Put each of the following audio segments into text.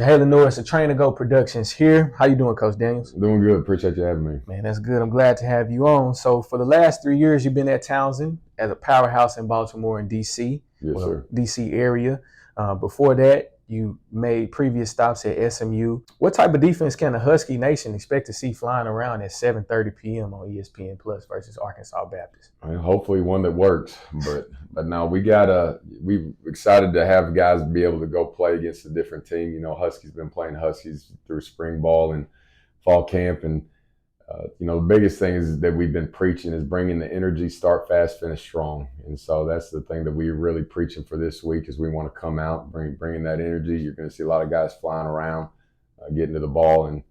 Jalen Norris of Train to Go Productions here. How you doing, Coach Daniels? Doing good. Appreciate you having me. Man, that's good. I'm glad to have you on. So for the last 3 years, you've been at Towson as a powerhouse in Baltimore and D.C. Yes, sir. D.C. area. Before that, you made previous stops at SMU. What type of defense can the Husky Nation expect to see flying around at 7:30 p.m. on ESPN Plus versus Arkansas Baptist? Hopefully one that works, but no, we excited to have guys be able to go play against a different team. You know, Huskies been playing Huskies through spring ball and fall camp, and the biggest thing is that we've been preaching is bringing the energy, start fast, finish strong. And so that's the thing that we're really preaching for this week is we want to come out, bringing that energy. You're going to see a lot of guys flying around, getting to the ball, and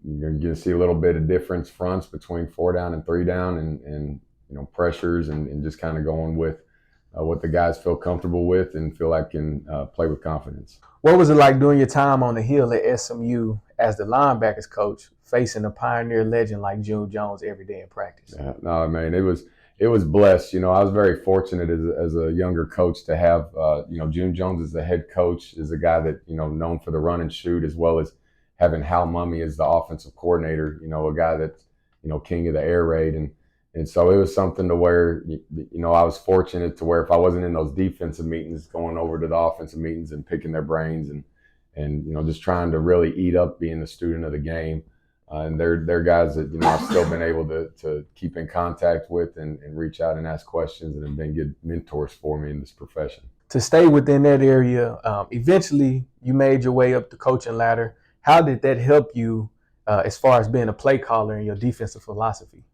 you're going to see a little bit of difference fronts between 4 down and 3 down and pressures and just kind of going with what the guys feel comfortable with and feel like can play with confidence. What was it like doing your time on the hill at SMU as the linebackers coach, facing a Pioneer legend like June Jones every day in practice? Yeah, no, man, it was blessed. I was very fortunate as a younger coach to have, June Jones as the head coach, is a guy that, known for the run and shoot, as well as having Hal Mumme as the offensive coordinator, a guy that's, king of the air raid. And so it was something to where, I was fortunate to where if I wasn't in those defensive meetings, going over to the offensive meetings and picking their brains and just trying to really eat up being a student of the game. And they're guys that, I've still been able to keep in contact with and reach out and ask questions and have been good mentors for me in this profession. To stay within that area, eventually you made your way up the coaching ladder. How did that help you as far as being a play caller and your defensive philosophy?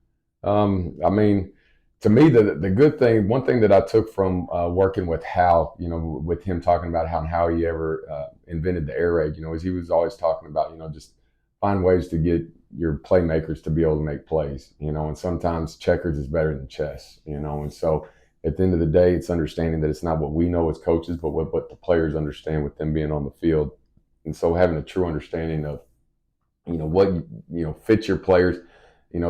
To me, the good thing, one thing that I took from working with Hal, with him talking about how he ever invented the air raid, is he was always talking about, just find ways to get your playmakers to be able to make plays, and sometimes checkers is better than chess, and so at the end of the day, it's understanding that it's not what we know as coaches, but what the players understand with them being on the field. And so having a true understanding of, what, fits your players,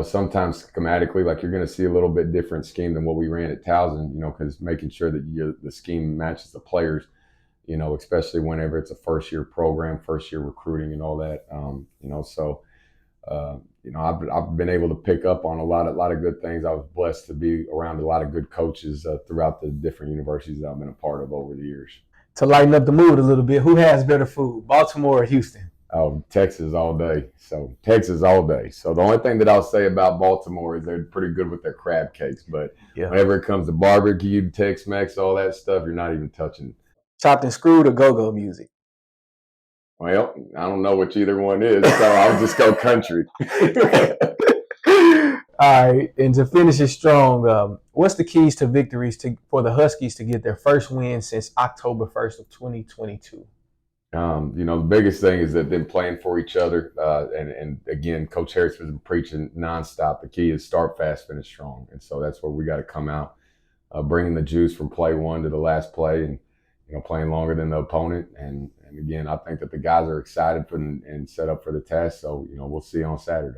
sometimes schematically, like you're going to see a little bit different scheme than what we ran at Towson, because making sure that the scheme matches the players, especially whenever it's a first-year program, first-year recruiting and all that, I've been able to pick up on a lot of good things. I was blessed to be around a lot of good coaches throughout the different universities that I've been a part of over the years. To lighten up the mood a little bit, who has better food, Baltimore or Houston? Oh, Texas all day. So Texas all day. So the only thing that I'll say about Baltimore is they're pretty good with their crab cakes. But whenever it comes to barbecue, Tex-Mex, all that stuff, you're not even touching. Chopped and screwed or go-go music? Well, I don't know which either one is, so I'll just go country. All right, and to finish it strong, what's the keys to victories for the Huskies to get their first win since October 1st of 2022? The biggest thing is that them playing for each other. And again, Coach Harris has been preaching nonstop. The key is start fast, finish strong. And so that's where we got to come out, bringing the juice from play one to the last play and, playing longer than the opponent. And again, I think that the guys are excited and set up for the test. So, we'll see on Saturday.